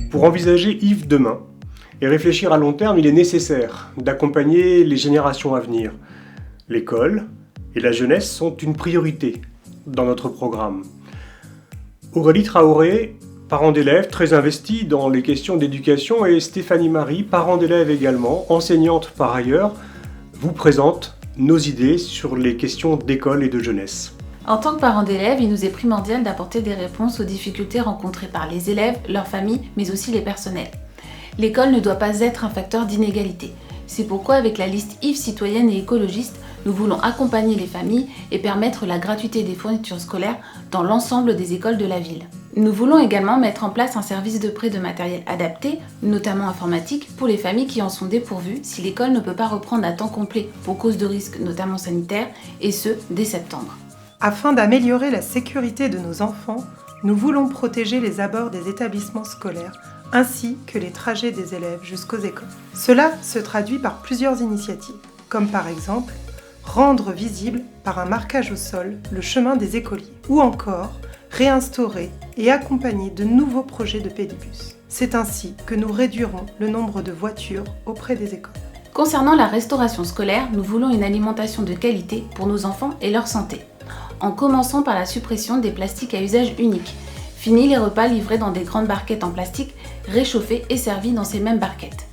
Pour envisager Yves demain et réfléchir à long terme, il est nécessaire d'accompagner les générations à venir. L'école et la jeunesse sont une priorité dans notre programme. Aurélie Traoré, parent d'élèves très investie dans les questions d'éducation, et Stéphanie Marie, parent d'élèves également, enseignante par ailleurs, vous présente nos idées sur les questions d'école et de jeunesse. En tant que parents d'élèves, il nous est primordial d'apporter des réponses aux difficultés rencontrées par les élèves, leurs familles, mais aussi les personnels. L'école ne doit pas être un facteur d'inégalité. C'est pourquoi avec la liste Yves citoyenne et écologiste, nous voulons accompagner les familles et permettre la gratuité des fournitures scolaires dans l'ensemble des écoles de la ville. Nous voulons également mettre en place un service de prêt de matériel adapté, notamment informatique, pour les familles qui en sont dépourvues si l'école ne peut pas reprendre à temps complet pour cause de risques notamment sanitaires, et ce, dès septembre. Afin d'améliorer la sécurité de nos enfants, nous voulons protéger les abords des établissements scolaires ainsi que les trajets des élèves jusqu'aux écoles. Cela se traduit par plusieurs initiatives, comme par exemple rendre visible par un marquage au sol le chemin des écoliers, ou encore réinstaurer et accompagner de nouveaux projets de pédibus. C'est ainsi que nous réduirons le nombre de voitures auprès des écoles. Concernant la restauration scolaire, nous voulons une alimentation de qualité pour nos enfants et leur santé, en commençant par la suppression des plastiques à usage unique. Fini les repas livrés dans des grandes barquettes en plastique, réchauffés et servis dans ces mêmes barquettes.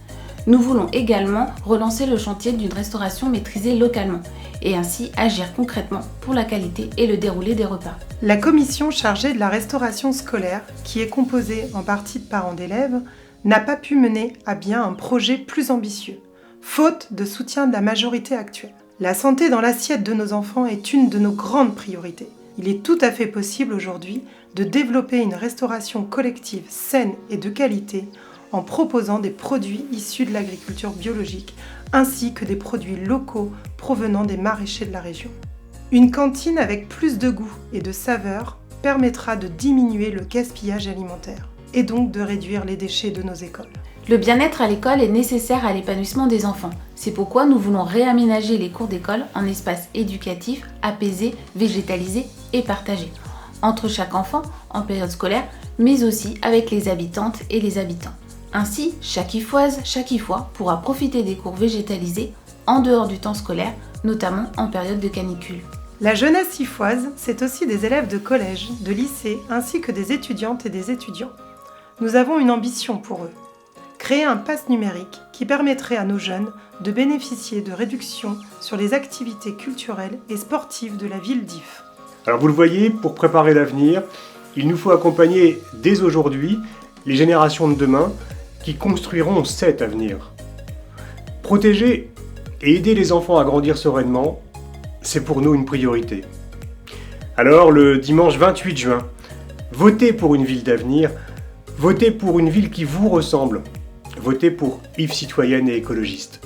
Nous voulons également relancer le chantier d'une restauration maîtrisée localement et ainsi agir concrètement pour la qualité et le déroulé des repas. La commission chargée de la restauration scolaire, qui est composée en partie de parents d'élèves, n'a pas pu mener à bien un projet plus ambitieux, faute de soutien de la majorité actuelle. La santé dans l'assiette de nos enfants est une de nos grandes priorités. Il est tout à fait possible aujourd'hui de développer une restauration collective saine et de qualité en proposant des produits issus de l'agriculture biologique ainsi que des produits locaux provenant des maraîchers de la région. Une cantine avec plus de goût et de saveur permettra de diminuer le gaspillage alimentaire et donc de réduire les déchets de nos écoles. Le bien-être à l'école est nécessaire à l'épanouissement des enfants. C'est pourquoi nous voulons réaménager les cours d'école en espaces éducatifs, apaisés, végétalisés et partagés, entre chaque enfant en période scolaire, mais aussi avec les habitantes et les habitants. Ainsi, chaque Yveoise, chaque Yveois pourra profiter des cours végétalisés en dehors du temps scolaire, notamment en période de canicule. La jeunesse yveoise, c'est aussi des élèves de collège, de lycée, ainsi que des étudiantes et des étudiants. Nous avons une ambition pour eux. Créer un pass numérique qui permettrait à nos jeunes de bénéficier de réductions sur les activités culturelles et sportives de la ville d'Yves. Alors vous le voyez, pour préparer l'avenir, il nous faut accompagner dès aujourd'hui les générations de demain qui construiront cet avenir. Protéger et aider les enfants à grandir sereinement, c'est pour nous une priorité. Alors le dimanche 28 juin, votez pour une ville d'avenir, votez pour une ville qui vous ressemble. Votez pour Yves citoyenne et écologiste.